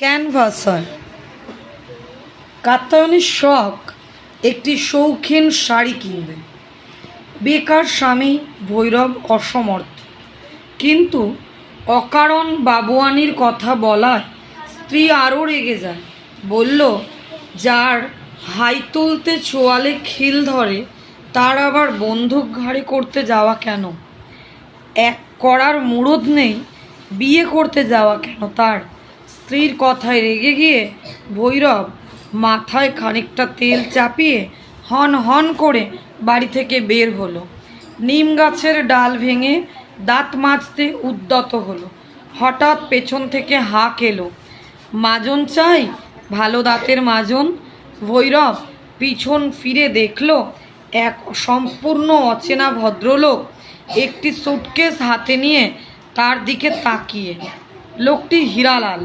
Canvas হয়। কাত্যায়নের শখ একটি শৌখিন শাড়ি কিনবে। বেকার স্বামী ভৈরব অসমর্থ, কিন্তু অকারণ বাবুয়ানির কথা বলায় স্ত্রী আরও রেগে যায়। বলল, যার হাই তুলতে চোয়ালে খিল ধরে তার আবার বন্দুক ঘাড়ে করতে যাওয়া কেন? এক করার মুরদ নেই, বিয়ে করতে যাওয়া কেন তার? স্ত্রীর কথায় রেগে গিয়ে ভৈরব মাথায় খানিকটা তেল চাপিয়ে হন হন করে বাড়ি থেকে বের হলো। নিম গাছের ডাল ভেঙে দাঁত মাজতে উদ্যত হলো। হঠাৎ পেছন থেকে হাঁক এলো, মাজন চাই, ভালো দাঁতের মাজন। ভৈরব পিছন ফিরে দেখল এক সম্পূর্ণ অচেনা ভদ্রলোক একটি সুটকেস হাতে নিয়ে তার দিকে তাকিয়ে। লোকটি হীরালাল।